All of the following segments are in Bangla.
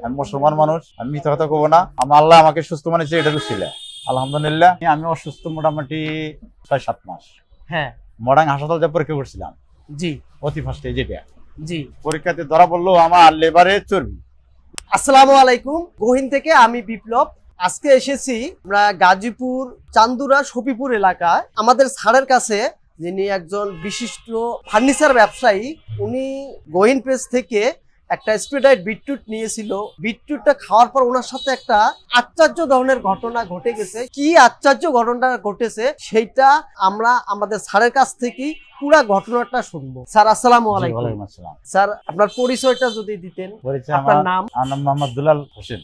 আমি মুসলমান মানুষ, আমি মিথ্যা কথা কব না। আমার আল্লাহ আমাকে সুস্থ বানিয়েছে, এটা ছিল আলহামদুলিল্লাহ। আমি অসুস্থ মোটামুটি ৬-৭ মাস। হ্যাঁ, মডার্ন হাসপাতাল যে পরীক্ষা করছিলাম, জি অতি ফার্স্টে যেটা জি পরীক্ষাতে ধরা পড়লো আমার লেবারে চর্বি। আসসালামু আলাইকুম, গহীন থেকে আমি বিপ্লব। আজকে এসেছি আমরা গাজীপুর চান্দুরা শফিপুর এলাকায় আমাদের স্যারের কাছে, যিনি একজন বিশিষ্ট ফার্নিচার ব্যবসায়ী। উনি গহীন পেজ থেকে একটা স্প্রেডাইট বিটরুট নিয়েছিল। বিটরুটটা খাওয়ার পর ওনার সাথে একটা আশ্চর্য ধরনের ঘটনা ঘটে গেছে। কি আশ্চর্য ঘটনা ঘটেছে সেইটা আমরা আমাদের স্যারের কাছ থেকেই পুরা ঘটনাটা শুনবো। স্যার আসসালামু আলাইকুম। স্যার আপনার পরিচয়টা যদি দিতেন। আপনার নাম? আমার নাম মোহাম্মদ দুলাল হোসেন।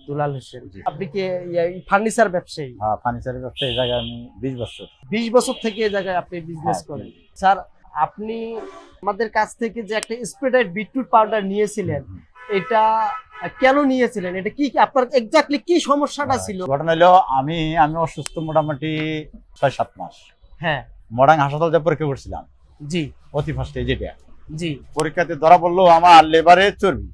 দুলাল হোসেন। আপনি কি ফার্নিচার ব্যবসায়ী? হ্যাঁ, ফার্নিচারের ব্যবসা। এই জায়গায় আমি 20 বছর। 20 বছর থেকে এই জায়গায় আপনি বিজনেস করেন। স্যার আপনি আমাদের কাছ থেকে যে একটা স্প্রেডাইট বিটরুট পাউডার নিয়েছিলেন, এটা কেন নিয়েছিলেন? এটা কি আপনার এক্স্যাক্টলি কি সমস্যাটা ছিল? ঘটনা হলো আমি অসুস্থ মোটামুটি ৬-৭ মাস। হ্যাঁ, মডার্ন হাসপাতাল যে পরীক্ষা করছিলাম, জি অতি ফার্স্টে যেটা জি পরীক্ষাতে ধরা পড়লো আমার লেবারে চর্বি।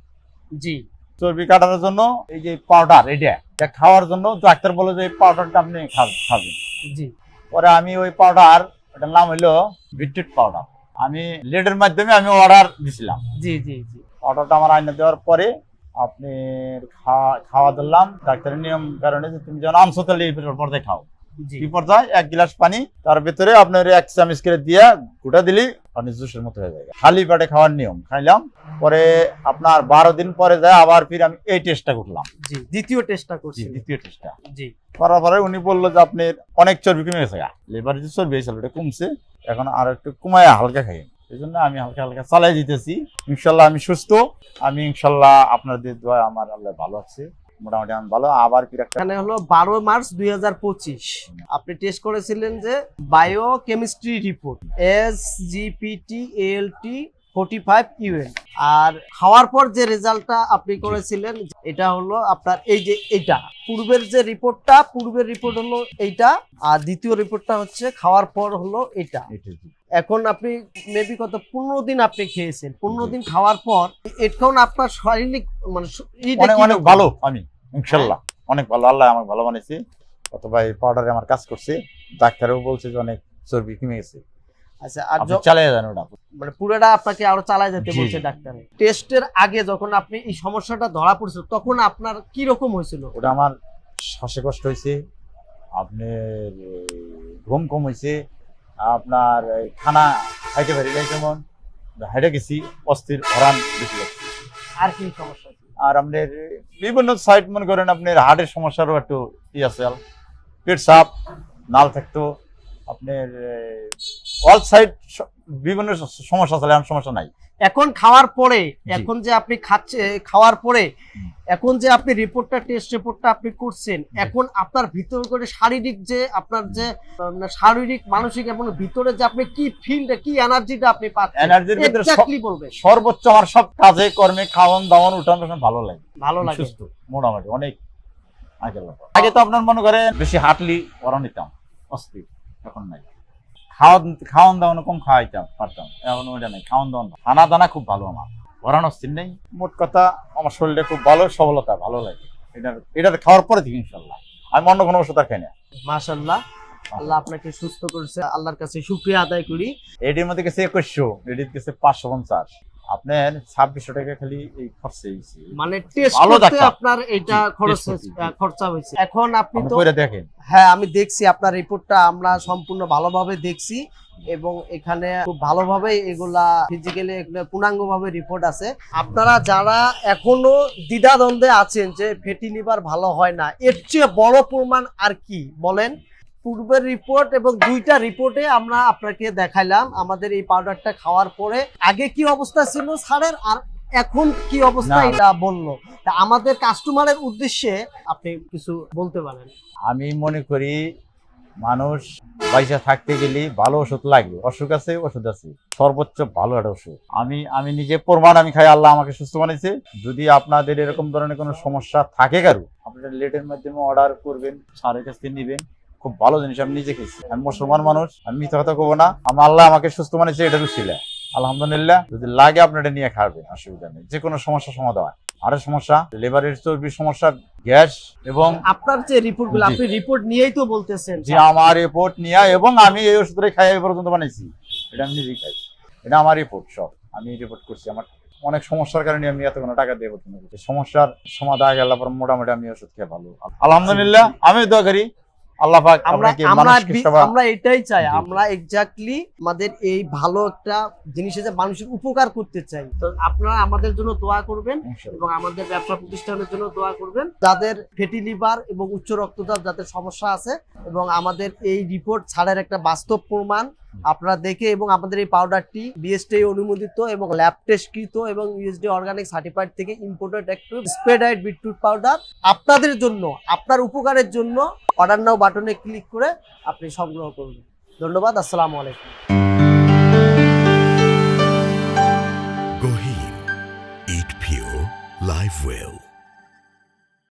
জি চর্বি কাটানোর জন্য এই যে পাউডার, এটা খাওয়ার জন্য ডাক্তার বলে যে পাউডারটা আপনি খাবেন। জি পরে আমি ওই পাউডার, ওটার নাম হলো বিটরুট পাউডার, আমি লেডের মাধ্যমে আমি অর্ডার দিছিলাম। জি জি জি অর্ডারটা আমার আইনে দেওয়ার পরে আপনি খাওয়া দিলাম ডাক্তারের নিয়ম কারণে যে তুমি যেন আনছো তাহলে এই পর্যায়ে খাও। এই পর্যায়ে 1 গ্লাস পানি, তার ভিতরে আপনার 1 চামচ করে দিয়ে গোটা দিলি পানি জুসের মতো হয়ে যায়। খালি পেটে খাওয়ার নিয়ম। খাইলাম পরে আপনার 12 দিন পরে যায় আবার ফির আমি এই টেস্টটা করলাম। জি, দ্বিতীয় টেস্টটা করছি। দ্বিতীয় টেস্টটা জি করার পরে উনি বললো যে আপনার অনেক চর্বি কমে গেছে, লেবারে যে চর্বি হয়েছিল ওটা কমছে, এখন আর একটু কমায় হালকা খাই। এই জন্য আমি হালকা হালকা চালাই দিতেছি। ইনশাল্লাহ আমি সুস্থ। আমি ইনশাল্লাহ আপনাদের দোয়া আমার আল্লাহ ভালো আছে, মোটামুটি আমি ভালো। আবার এখানে হলো 12 মার্চ 2025 আপনি টেস্ট করেছিলেন যে বায়োকেমিস্ট্রি রিপোর্ট SGPT-ALT 45 UN, আর খাওয়ার পর যে রেজাল্টটা আপনি করেছিলেন এটা হলো আপনার এই যে এটা পূর্বের যে রিপোর্টটা, পূর্বের রিপোর্ট হলো এইটা, আর দ্বিতীয় রিপোর্টটা হচ্ছে খাওয়ার পর হলো এটা। এখন আপনি মেবি কত 15 দিন আপনি খেয়েছেন। 15 দিন খাওয়ার পর এখন আপনার শারীরিক মানে অনেক ভালো। আমি ইনশাআল্লাহ অনেক ভালো, আল্লাহ আমাকে ভালো বানিয়েছে। অথবা এই পাউডারে আমার কাজ করছে, ডাক্তারও বলছে যে অনেক চর্বি কমে গেছে। আচ্ছা, আর চালিয়ে যান ওটা, মানে পুরোটা আপনাকে আরো চালায় যেতে বলছে ডাক্তার। টেস্টের আগে যখন আপনি এই সমস্যাটা ধরা পড়ছিল তখন আপনার কি রকম হয়েছিল? ওটা আমার শ্বাসকষ্ট হয়েছে, আপনার ঘুম কম হয়েছে, আপনার খানা খাইতে পারি নাই, যেমন হাইটে গেছি, অস্থির হরান বেশি লাগছে। আর কি সমস্যা? আর আপনার বিভিন্ন সাইড মনে করেন আপনার হার্টের সমস্যারও একটু আছে, পেট সাপ নাল থাকতো, আপনার অল সাইড বিভিন্ন সমস্যা আছে, এমন সমস্যা নাই। এখন খাওয়ার পরে, এখন যে আপনি খাওয়ার পরে এখন যে আপনি রিপোর্টটা, টেস্ট রিপোর্টটা আপনি করছেন, এখন আপনার ভিতর করে শারীরিক যে আপনার যে শারীরিক মানসিক এবং ভিতরে যে আপনি কি ফিলটা, কি এনার্জিটা আপনি পাচ্ছেন, এনার্জির ভিতরে এক্স্যাক্টলি বলবেন। সর্বোচ্চ আমার সব কাজে কর্মে খাওয়ান দাওয়ান উঠান ভালো লাগে, সুস্থ মোটামুটি অনেক। আগে তো আপনার মনে করেন বেশি হাঁটলি ওরা নিতাম অস্থির, এখন নাই। খাওয়ান দাওয়ানো কম খাওয়াইতাম পারতাম, এখন ওইটা নেই। খাওয়ান দাওয়ান খানা দানা খুব ভালো, আমার ওরান অস্থির নেই। মোট কথা আমার শরীরটা খুব ভালো, সবলতা ভালো লাগে এটার খাওয়ার পরে থেকে। ইনশাল্লাহ আমি অন্য কোনো ওষুধ খাই না। মাশাআল্লাহ, আল্লাহ আপনাকে সুস্থ করেছে, আল্লাহর কাছে শুকরিয়া আদায় করি। এটির মধ্যে গেছে 2100, এটির গেছে 550, আপনার 2600 টাকা খালি এই খরচা হয়েছে। মানে টেস্ট করতে আপনার এটা খরচা হয়েছে। এখন আপনি তো দেখেন। হ্যাঁ, আমি দেখছি আপনার রিপোর্টটা, আমরা সম্পূর্ণ ভালোভাবে দেখছি এবং এখানে খুব ভালোভাবে এগুলা ফিজিক্যালি পূর্ণাঙ্গভাবে রিপোর্ট আছে। আপনারা যারা এখনো দ্বিধাদ্বন্দ্বে আছেন যে ফ্যাটি লিভার ভালো হয় না, এর চেয়ে বড় প্রমাণ আর কি বলেন? পূর্বের রিপোর্ট এবং দুইটা রিপোর্টে আমরা আপনাকে দেখাইলাম আমাদের এই পাউডারটা খাওয়ার পরে আগে কি অবস্থা ছিল স্যারের আর এখন কি অবস্থা, এটা বললো। তা আমাদের কাস্টমারের উদ্দেশ্যে আপনি কিছু বলতে পারেন? আমি মনে করি মানুষ পয়সা থাকতে গেলে ভালো ওষুধ লাগবে। অসুখ আছে, ওষুধ আছে, সর্বোচ্চ ভালো একটা ওষুধ। আমি নিজে প্রমাণ, আমি খাই, আল্লাহ আমাকে সুস্থ বানিয়েছে। যদি আপনাদের এরকম ধরনের কোনো সমস্যা থাকে কারো, আপনারা লেটের মাধ্যমে অর্ডার করবেন, স্যারের কাছ থেকে নেবেন। খুব ভালো জিনিস, আমি নিজে খেয়েছি। আমি মুসলমান মানুষ, আমি মিথ্যা কথা কব না। আমার আল্লাহ আমাকে সুস্থ বানিয়েছে, এটা ছিল আলহামদুলিল্লাহ। যদি লাগে আপনারা নিয়ে খাবেন, অসুবিধা নেই, যে কোনো সমস্যার সমাধান হয়। হাড়ের সমস্যা, লিভারের চর্বির সমস্যা, গ্যাস, এবং আপনার যে রিপোর্টগুলো, আপনি রিপোর্ট নিয়েই তো বলতেছেন। যে আমার রিপোর্ট নিয়ে, এবং আমি এই ওষুধটাই খাই এই পর্যন্ত বানাইছি, এটা আমি নিজেই খাই, এটা আমার রিপোর্ট, সব আমি রিপোর্ট করছি। আমার অনেক সমস্যার কারণে আমি এতগুলো টাকা দিয়ে করতে পারছি, সমস্যার সমাধান গেল পর মোটামুটি আমি ওষুধ খেয়ে ভালো, আলহামদুলিল্লাহ। আমি দোয়া করি আল্লাহ পাক আপনাকে মানুষকে সেবা। আমরা এটাই চাই, আমরা এক্স্যাক্টলি আমাদের এই ভালো একটা জিনিসে যে মানুষের উপকার করতে চাই। তো আপনারা আমাদের জন্য দোয়া করবেন এবং আমাদের ব্যবসা প্রতিষ্ঠানের জন্য দোয়া করবেন, যাদের ফ্যাটি লিভার এবং উচ্চ রক্তচাপ যাদের সমস্যা আছে, এবং আমাদের এই রিপোর্ট ছাড়ের একটা বাস্তব প্রমাণ আপনারা দেখে, এবং আমাদের এই পাউডারটি বিএসটিআই অনুমোদিত এবং ল্যাব টেস্টকৃত এবং ইউএসডি অর্গানিক সার্টিফাইড থেকে ইম্পোর্টেড একটু স্প্রেডাইড বিটরুট পাউডার আপনাদের জন্য, আপনার উপকারের জন্য অর্ডার নাও বাটনে ক্লিক করে আপনি সংগ্রহ করবেন। ধন্যবাদ, আসসালামু আলাইকুম। Goheen. Eat pure, live well.